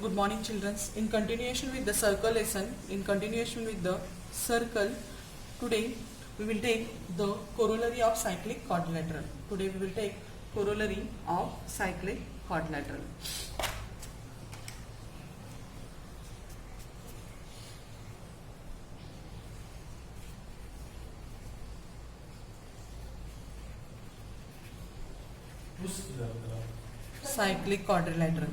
Good morning, children. In continuation with the circle lesson, today we will take the corollary of cyclic quadrilateral. Today we will take corollary of cyclic quadrilateral. Cyclic quadrilateral.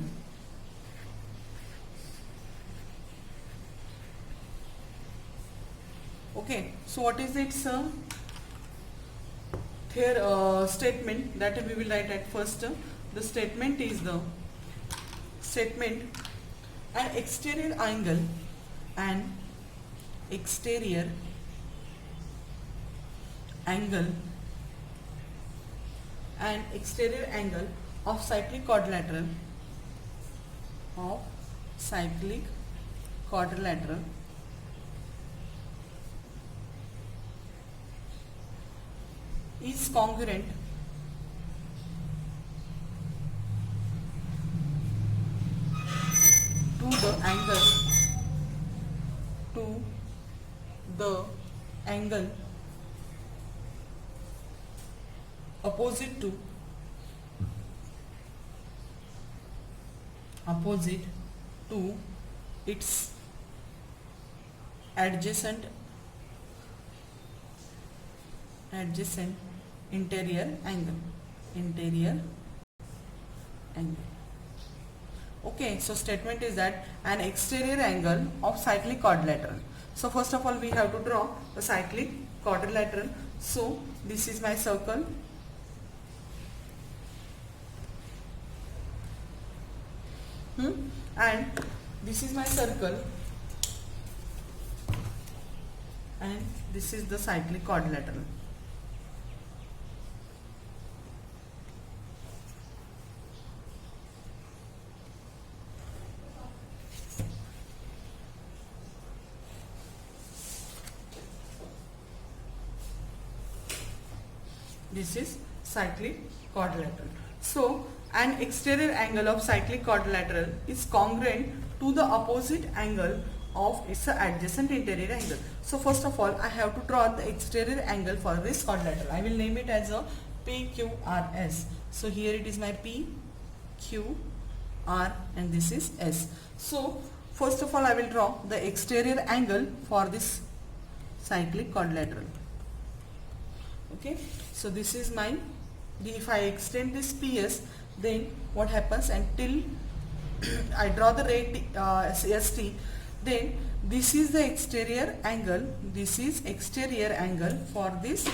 Okay, so what is its statement that we will write at first? The statement is the statement an exterior angle of cyclic quadrilateral is congruent to the angle opposite to its adjacent interior angle. Okay, so statement is that an exterior angle of cyclic quadrilateral. So first of all we have to draw the cyclic quadrilateral. So this is my circle, and this is my circle, and this is the cyclic quadrilateral. This is cyclic quadrilateral. So an exterior angle of cyclic quadrilateral is congruent to the opposite angle of its adjacent interior angle. So first of all I have to draw the exterior angle for this quadrilateral. I will name it as a PQRS. So here it is my PQR and this is S. So first of all I will draw the exterior angle for this cyclic quadrilateral. Okay, so this is mine. If I extend this PS, then what happens until I draw the ray ST, then this is the exterior angle. This is exterior angle for this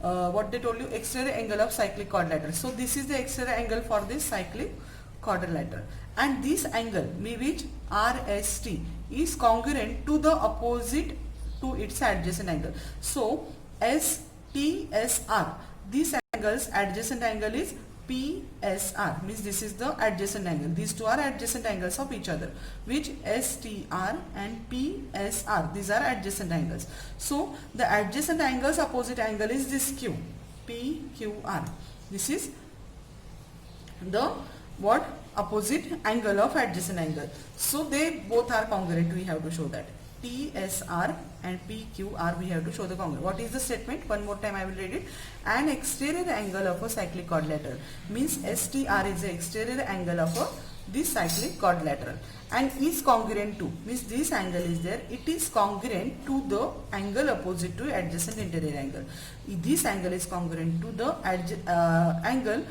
what they told you, exterior angle of cyclic quadrilateral. So this is the exterior angle for this cyclic quadrilateral, and this angle which RST is congruent to the opposite to its adjacent angle. So STSR, this angle's adjacent angle is PSR, means this is the adjacent angle. These two are adjacent angles of each other, which STR and PSR, these are adjacent angles. So the adjacent angles opposite angle is this Q, PQR. This is the what opposite angle of adjacent angle. So they both are congruent. We have to show that TSR and PQR, we have to show the congruent. What is the statement? One more time I will read it. An exterior angle of a cyclic quadrilateral, means STR is the exterior angle of this cyclic quadrilateral, and is congruent to, means this angle is there, it is congruent to the angle opposite to adjacent interior angle. This angle is congruent to the angle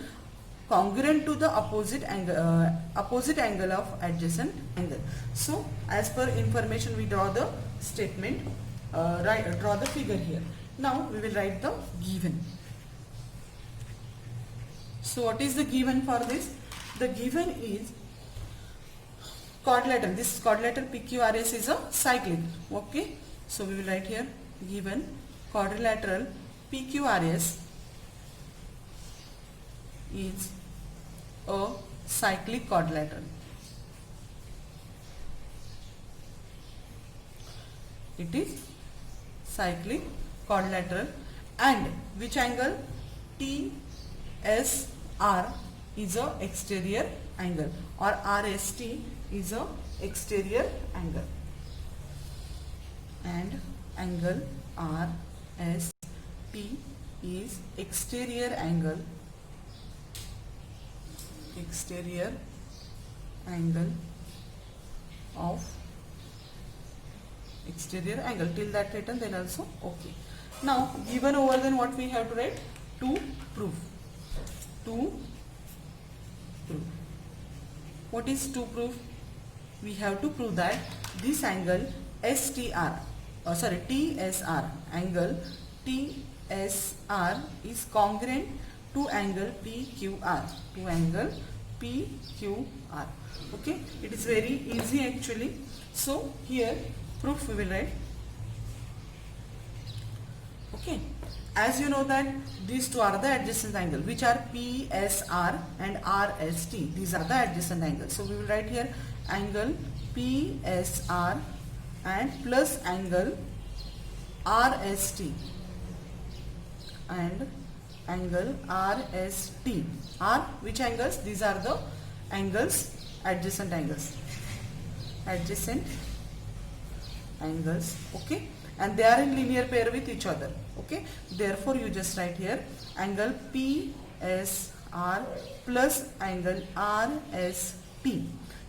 congruent to the opposite angle of adjacent angle. So as per information we draw the statement, draw the figure here. Now we will write the given. So what is the given for this? The given is quadrilateral. This quadrilateral PQRS is a cyclic. Okay, so we will write here given quadrilateral PQRS is a cyclic quadrilateral. It is cyclic quadrilateral, and which angle? TSR is a exterior angle, or RST is a exterior angle, and angle RST is exterior angle of exterior angle. Till that written, then also okay. Now given over, then what we have to write? To prove. What is to prove? We have to prove that this angle TSR angle TSR is congruent to angle PQR. Okay, it is very easy actually. So here proof we will write. Okay, as you know that these two are the adjacent angle, which are PSR and RST. These are the adjacent angles. So we will write here angle PSR and plus angle RST and angle RST are which angles? These are the angles, adjacent angles, okay, and they are in linear pair with each other. Okay, therefore you just write here angle PSR plus angle RST.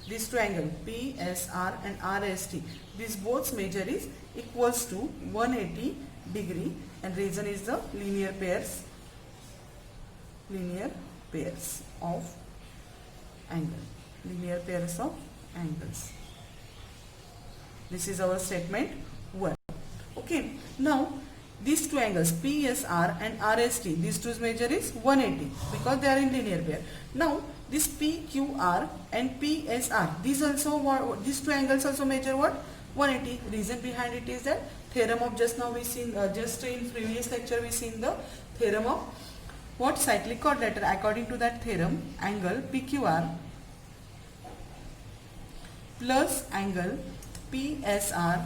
These two angles PSR and RST, these both measure is equals to 180 degree, and reason is the linear pairs of angles. This is our statement 1. Okay, now these two angles PSR and RST, these two measure is 180 because they are in linear pair. Now this PQR and PSR, these two angles also measure what? 180. Reason behind it is that theorem of just now we seen, just in previous lecture we seen the theorem of what? Cyclic quadrilateral. According to that theorem, angle PQR plus angle PSR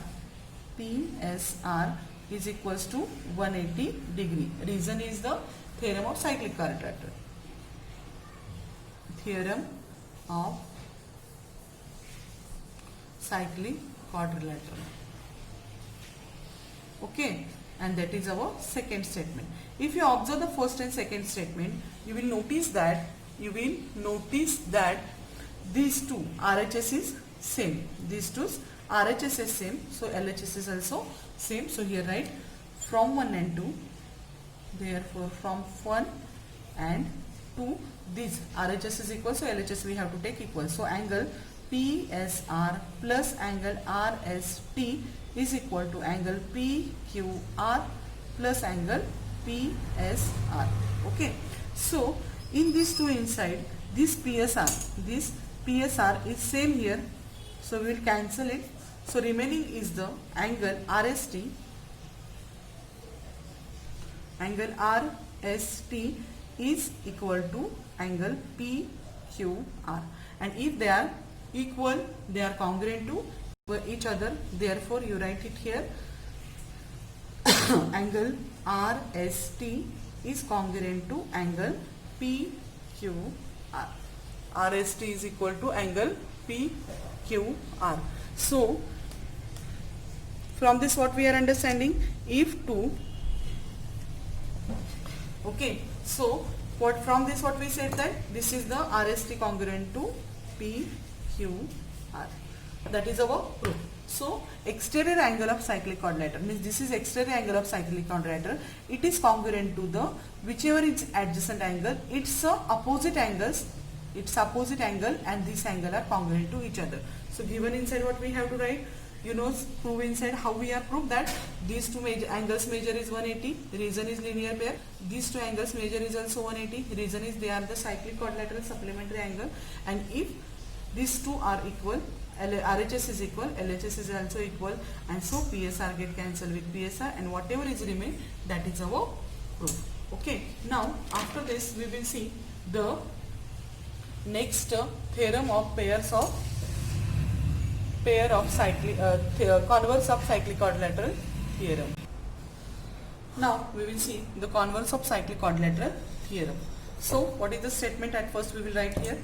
is equals to 180 degree. Reason is the theorem of cyclic quadrilateral. Okay, and that is our second statement. If you observe the first and second statement, you will notice that these two RHS is same. These two RHS is same, so LHS is also same. So here write from 1 and 2. Therefore from 1 and 2, this RHS is equal, so LHS we have to take equal. So angle PSR plus angle RST is equal to angle PQR plus angle PSR. Okay, so in these two inside, this PSR is same here, so we will cancel it. So remaining is the angle RST. Angle RST is equal to angle PQR, and if they are equal, they are congruent to each other. Therefore you write it here angle RST is congruent to angle PQR. RST is equal to angle PQR. So from this what we are understanding, if two, okay, so what from this what we said that this is the RST congruent to PQR. That is our proof. So exterior angle of cyclic quadrilateral means this is exterior angle of cyclic quadrilateral. It is congruent to the whichever is adjacent angle. Its opposite angles, and this angle are congruent to each other. So given inside what we have to write, prove inside how we have proved that these two angles measure is 180. Reason is linear pair. These two angles measure is also 180. Reason is they are the cyclic quadrilateral supplementary angle, and if these two are equal, RHS is equal, LHS is also equal, and so PSR get cancelled with PSR, and whatever is remain, that is our proof. Okay, now after this we will see the next theorem of converse of cyclic quadrilateral theorem. Now we will see the converse of cyclic quadrilateral theorem. So what is the statement? At first we will write here.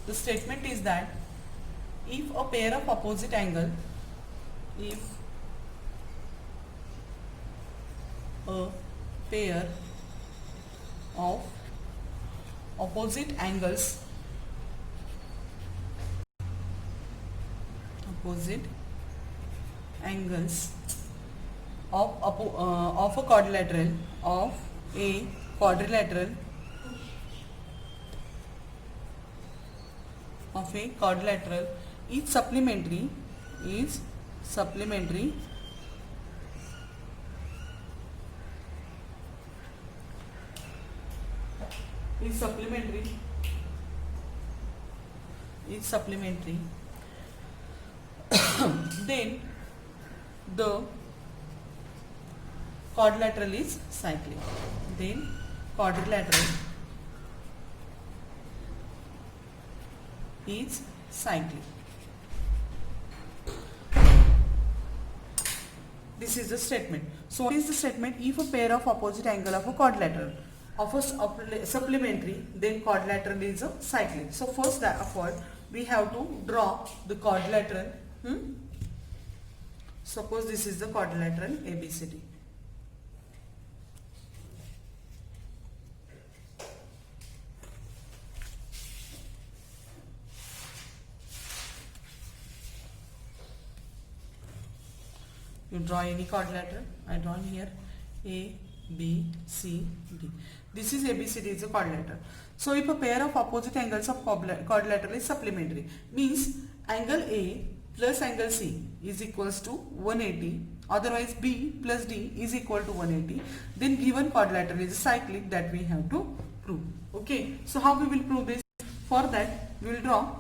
The statement is that if a pair of opposite angle, if a pair of opposite angles of a quadrilateral is supplementary then the quadrilateral is cyclic. Then quadrilateral is cyclic. This is the statement. So what is the statement? If a pair of opposite angle of a quadrilateral of a supplementary, then quadrilateral is a cyclic. So first of all we have to draw the quadrilateral. Suppose this is the quadrilateral ABCD. You draw any quadrilateral. I draw here A, B, C, D. This is ABCD, is a quadrilateral. So if a pair of opposite angles of quadrilateral is supplementary, means angle A plus angle C is equals to 180, otherwise B plus D is equal to 180, then given quadrilateral is cyclic, that we have to prove. Okay, so how we will prove this? For that we will draw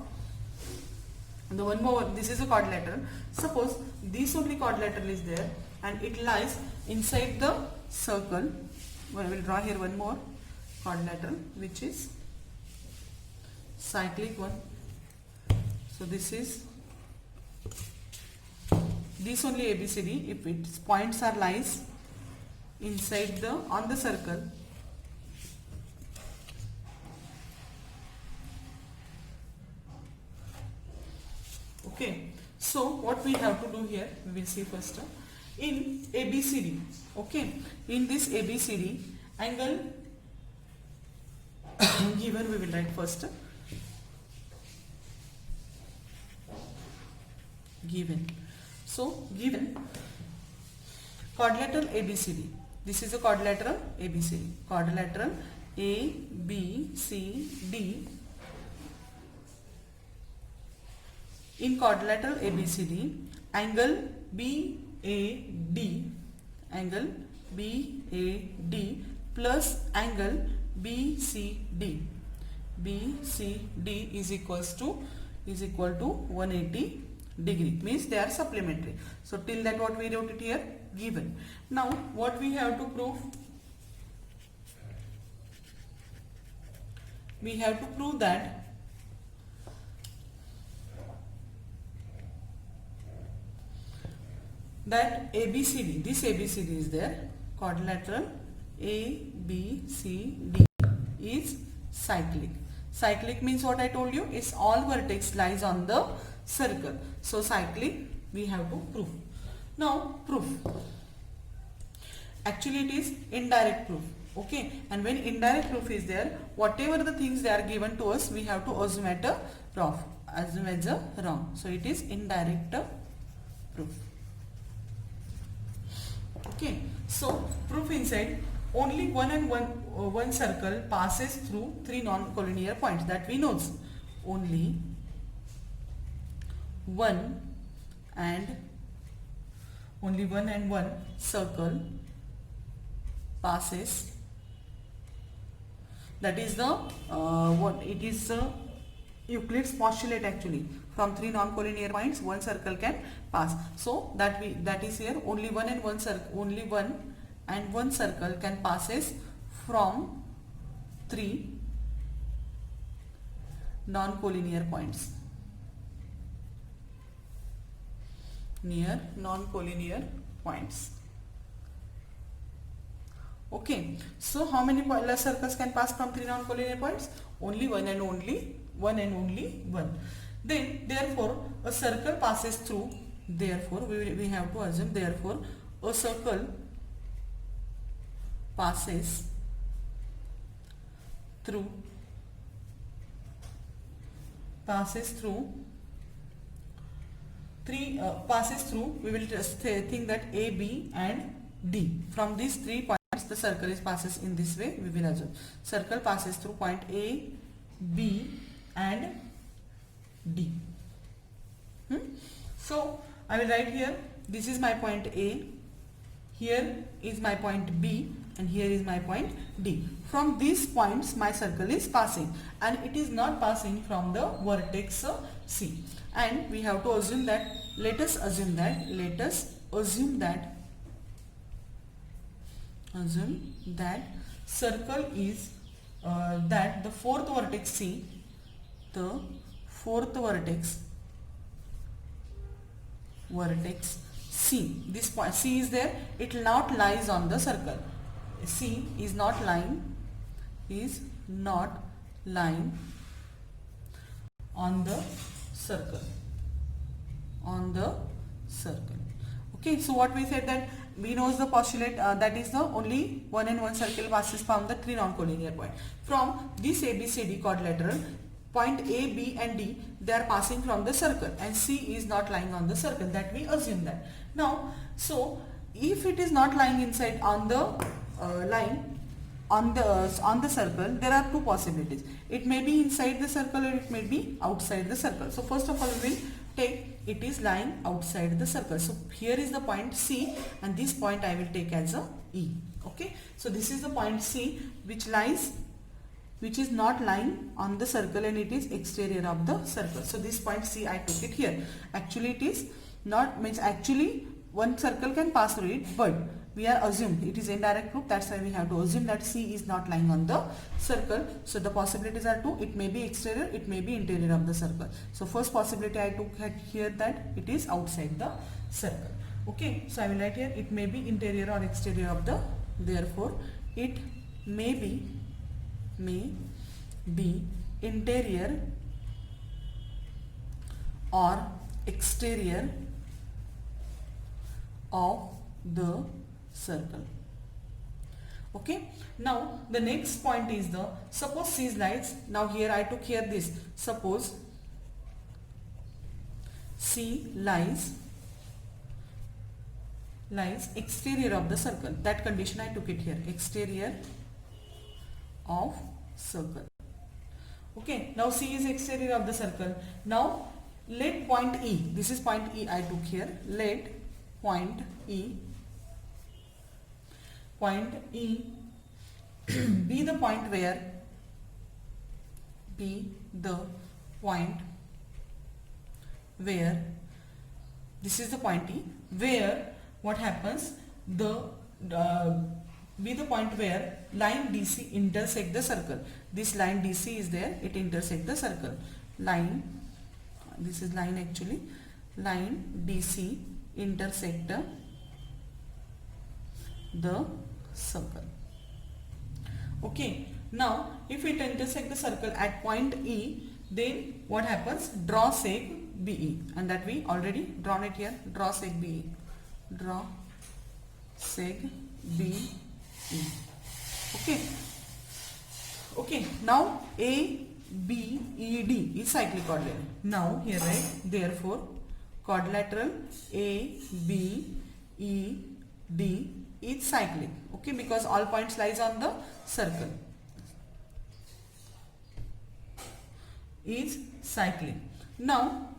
the one more. This is a quadrilateral. Suppose this only quadrilateral is there and it lies inside the circle. Well, I will draw here one more quadrilateral which is cyclic one. So this is this only ABCD. If its points are lies inside the on the circle, okay. So what we have to do here, we will see first in ABCD. Okay, in this ABCD angle given, we will write first given. So given quadrilateral ABCD. This is a quadrilateral ABCD. Quadrilateral ABCD. In quadrilateral ABCD, angle BAD plus angle BCD is equal to 180 degree, means they are supplementary. So till that what we wrote it here, given. Now what we have to prove? We have to prove that ABCD, this ABCD is there, quadrilateral ABCD is cyclic. Cyclic means what I told you, is all vertex lies on the circle. So cyclic we have to prove. Now proof. Actually it is indirect proof. Okay, and when indirect proof is there, whatever the things they are given to us, we have to assume as a wrong. So it is indirect proof. Okay, so proof inside only one circle passes through three non-collinear points, that we know. Only one and one circle passes. That is the it is Euclid's postulate actually. From three non-collinear points, one circle can pass. So that is here only one and one circle can passes from three non-collinear points. Near non-collinear points. Okay, so how many circles can pass from 3 non-collinear points? Only one and only one. Then therefore a circle passes through, therefore we have to assume, therefore a circle passes through we will just think that A, B and D. From these 3 points the circle is passes in this way, we will assume circle passes through point A, B and D. So I will write here, this is my point A, here is my point B and here is my point D. From these points my circle is passing and it is not passing from the vertex C. And we have to assume that, let us assume that circle is that the fourth vertex C, this point C is there, it will not lies on the circle. C is not lying on the circle. Okay, so what we said, that we know the postulate, that is the only one and one circle passes from the 3 non-collinear point. From this ABCD quadrilateral, point A, B and D, they are passing from the circle and C is not lying on the circle, that we assume that. Now, so if it is not lying inside on the line on the circle, there are 2 possibilities. It may be inside the circle or it may be outside the circle. So first of all we will take it is lying outside the circle. So here is the point C and this point I will take as a E. Okay, so this is the point C which is not lying on the circle and it is exterior of the circle. So this point C I took it here. Actually it is not, means actually one circle can pass through it, but we are assumed it is indirect proof, that's why we have to assume that C is not lying on the circle. So the possibilities are 2, it may be exterior, it may be interior of the circle. So first possibility I took here, that it is outside the circle. Okay, so I will write here, it may be interior or exterior of the, therefore it may be interior or exterior of the circle. Okay, now the next point is the, suppose C lies, now here I took here this, suppose C lies exterior of the circle, that condition I took it here, exterior of circle. Okay, now C is exterior of the circle. Now let point E, this is point E I took here, let point E be the point where this is the point E, where what happens, be the point where line DC intersect the circle. This line DC is there, it intersect the circle. Line, this is line actually, line DC intersect the circle. Okay, now if it intersect the circle at point E, then what happens, draw seg BE, and that we already drawn it here, draw seg BE, draw seg BE. Okay, now ABED is cyclic quadrilateral. Now here write, therefore quadrilateral ABED is cyclic. Okay, because all points lies on the circle, is cyclic. Now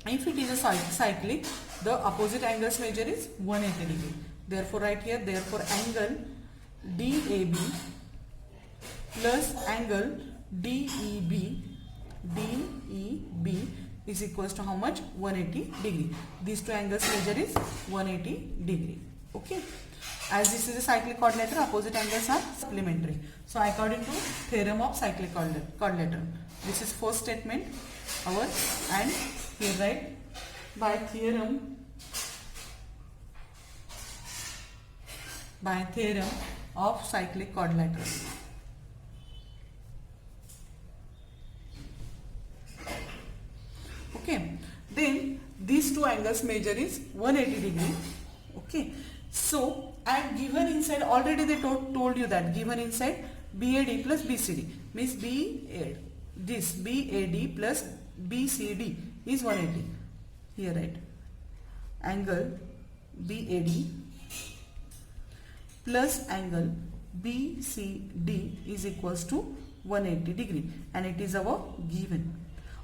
if it is a cyclic, the opposite angles measure is 180 degree. Therefore write here, therefore angle DAB plus angle DEB is equals to how much, 180 degree. These 2 angles measure is 180 degree. Okay, as this is a cyclic quadrilateral, opposite angles are supplementary. So according to theorem of cyclic quadrilateral, this is first statement our, and here write, by theorem of cyclic quadrilateral. Okay, then these two angles measure is 180 degree. Okay, so and given inside, already they told you that given inside BAD plus BCD means this BAD plus BCD is 180. Here right, angle BAD plus angle BCD is equals to 180 degree, and it is our given.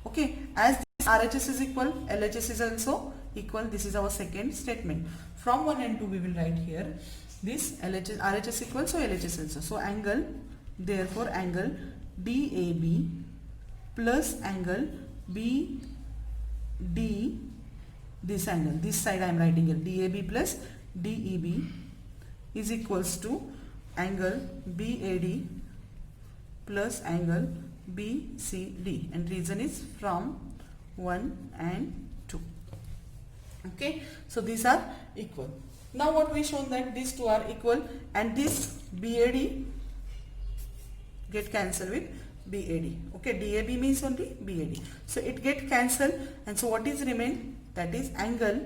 Okay, as this RHS is equal, LHS is also equal. This is our second statement. From 1 and 2 we will write here this LHS, RHS equal, so LHS also. So angle, therefore angle DAB plus angle BD, this angle, this side I am writing here, DAB plus DEB is equals to angle BAD plus angle BCD, and reason is from 1 and 2. Okay, so these are equal. Now what we shown that these two are equal, and this BAD get cancelled with BAD. Okay, DAB means only BAD, so it get cancelled, and so what is remain, that is angle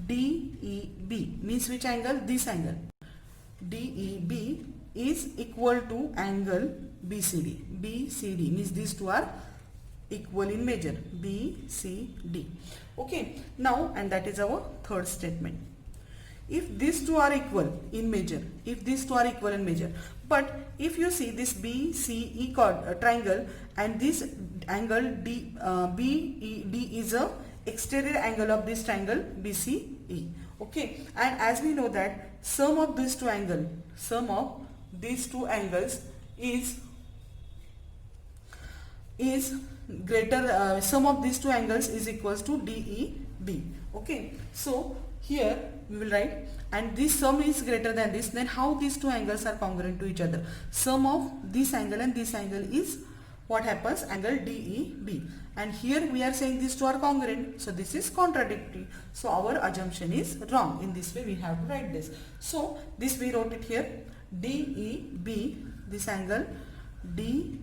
DEB, means which angle? This angle DEB is equal to angle BCD. BCD means these two are equal in measure, BCD. Okay, now, and that is our third statement. If these two are equal in measure, but if you see this BCE triangle and this angle BED is a exterior angle of this triangle BCE. Okay, and as we know that sum of these two angles is greater, sum of these two angles is equals to DEB. Okay, so here we will write, and this sum is greater than this, then how these two angles are congruent to each other? Sum of this angle and this angle is what happens? Angle DEB, and here we are saying these two are congruent, so this is contradictory, so our assumption is wrong. In this way we have to write this. So this we wrote it here, DEB, this angle DEB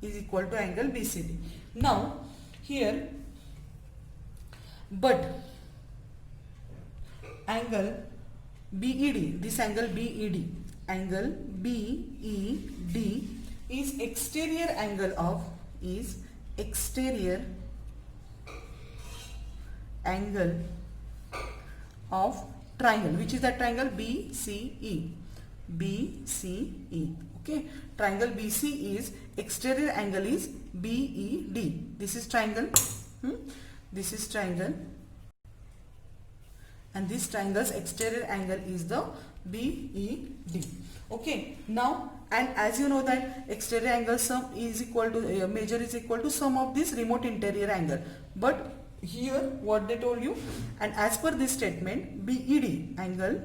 is equal to angle BCD. Now here, but angle BED, this angle BED is exterior angle of triangle, which is that triangle BCE. Okay, triangle BC is exterior angle is BED. This is triangle, this is triangle, and this triangle's exterior angle is the BED. Okay, now, and as you know that exterior angle sum is equal to measure is equal to sum of this remote interior angle, but here what they told you, and as per this statement, BED angle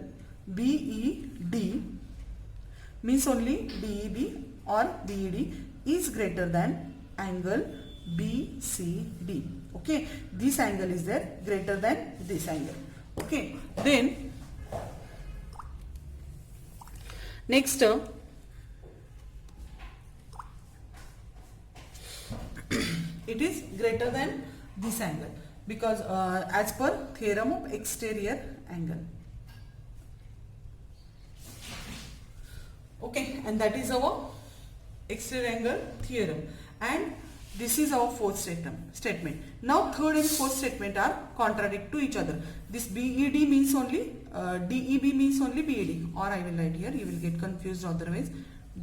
BED means only DEB or BED is greater than angle BCD. Okay, this angle is there greater than this angle. Okay, then next it is greater than this angle, because as per theorem of exterior angle. Okay, and that is our exterior angle theorem, and this is our fourth statement. Now third and fourth statement are contradict to each other. This BED means only DEB means only BED, or I will write here, you will get confused otherwise.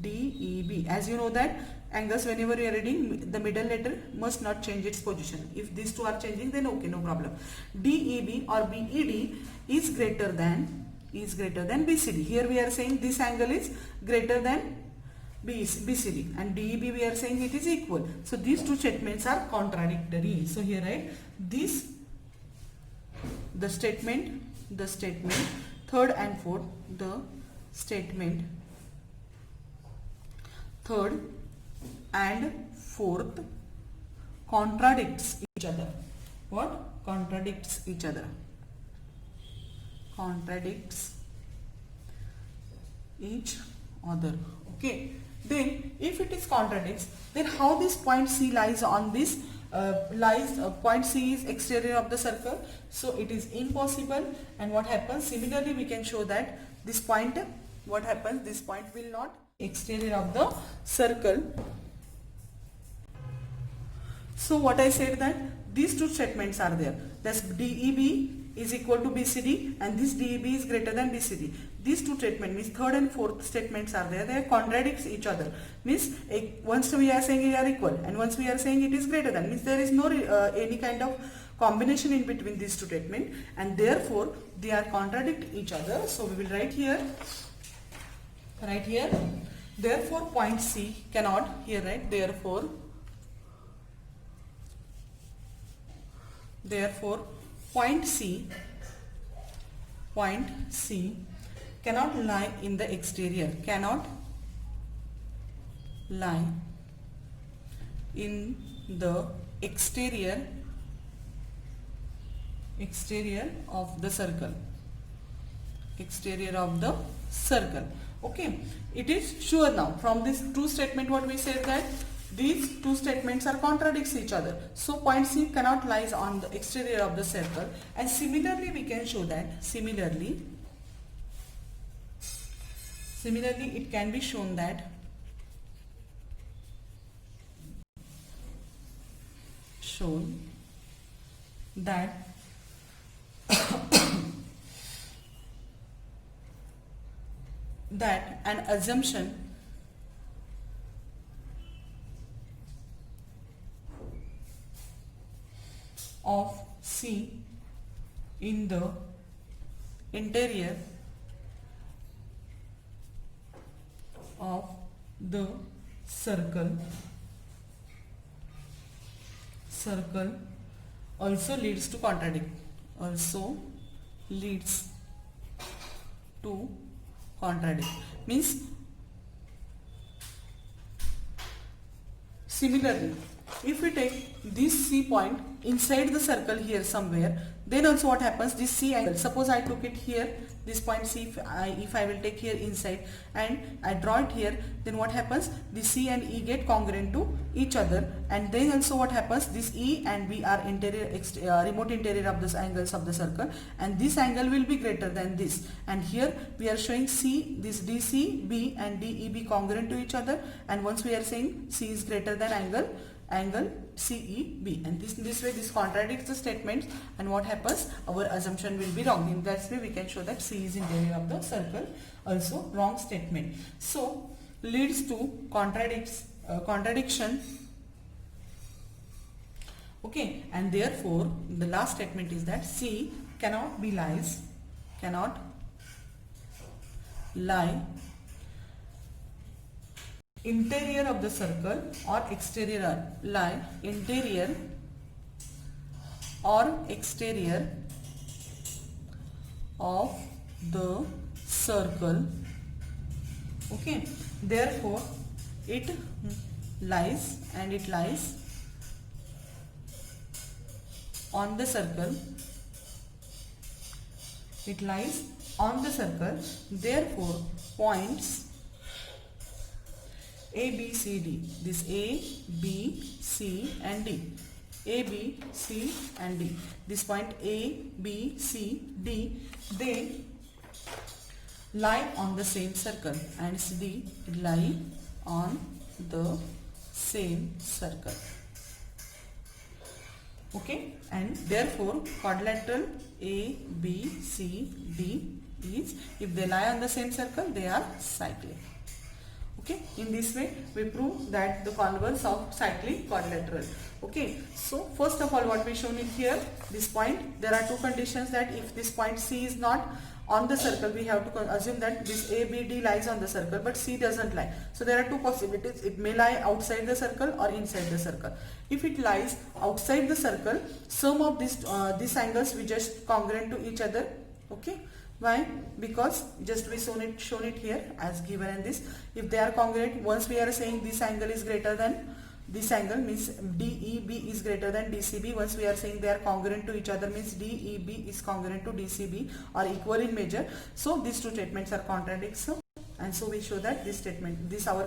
DEB, as you know that angles, whenever you are reading, the middle letter must not change its position. If these two are changing, then okay, no problem. DEB or BED is greater than BCD. Here we are saying this angle is greater than BCD, and DEB we are saying it is equal. So these two statements are contradictory. So here write this, the statement third and fourth, the statement third and fourth contradicts each other. What? Contradicts each other. Contradicts each other. Okay, then if it is contradicts, then how this point C lies on this point C is exterior of the circle, so it is impossible. And what happens, similarly we can show that this point, what happens, this point will not exterior of the circle. So what I said, that these two statements are there, that's DEB is equal to BCD and this DEB is greater than BCD. These two statements, means third and fourth statements are there, they contradicts each other, means once we are saying they are equal and once we are saying it is greater than, means there is no any kind of combination in between these two statements, and therefore they are contradict each other. So we will write here, therefore point C cannot, here write therefore point C cannot lie in the exterior, cannot lie in the exterior of the circle, okay. It is sure now from this two statement, what we said, that these two statements are contradicts each other, so point C cannot lies on the exterior of the circle. And similarly we can show that, similarly it can be shown that that an assumption of C in the interior of the circle also leads to contradict, means similarly if we take this C point inside the circle here somewhere, then also what happens, this C angle, suppose I took it here, this point C, if I will take here inside and I draw it here, then what happens, this C and E get congruent to each other, and then also what happens, this E and B are remote interior of the angles of the circle, and this angle will be greater than this, and here we are showing C, this DC, B and DEB congruent to each other, and once we are saying C is greater than angle CEB, and this way this contradicts the statements, and what happens, our assumption will be wrong. In that way we can show that C is interior of the circle, also wrong statement. So leads to contradiction, okay, and therefore the last statement is that C cannot lie interior of the circle or exterior, lie interior or exterior of the circle, okay. Therefore it lies on the circle, therefore points A, B, C, D, this A, B, C and D, A, B, C and D, this point A, B, C, D, they lie on the same circle, and D lie on the same circle, okay, and therefore quadrilateral A, B, C, D is, if they lie on the same circle, they are cyclic. Okay, in this way we prove that the converse of cyclic quadrilateral. Okay, so first of all what we shown in here, this point, there are two conditions, that if this point C is not on the circle, we have to assume that this ABD lies on the circle, but C doesn't lie. So there are two possibilities, it may lie outside the circle or inside the circle. If it lies outside the circle, sum of these angles we just congruent to each other, okay. Why? Because just we shown it here as given in this. If they are congruent, once we are saying this angle is greater than this angle, means DEB is greater than DCB. Once we are saying they are congruent to each other, means DEB is congruent to DCB or equal in measure. So these two statements are contradicts. and so we show that this statement, this our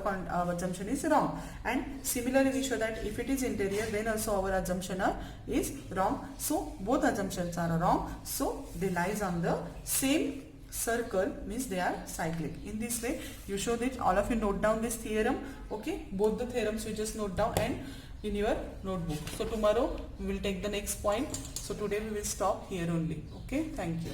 assumption is wrong. And similarly we show that if it is interior, then also our assumption is wrong. So both assumptions are wrong, so they lies on the same circle, means they are cyclic. In this way you show that, all of you note down this theorem. Okay, both the theorems you just note down and in your notebook. So tomorrow we will take the next point. So today we will stop here only. Okay, thank you.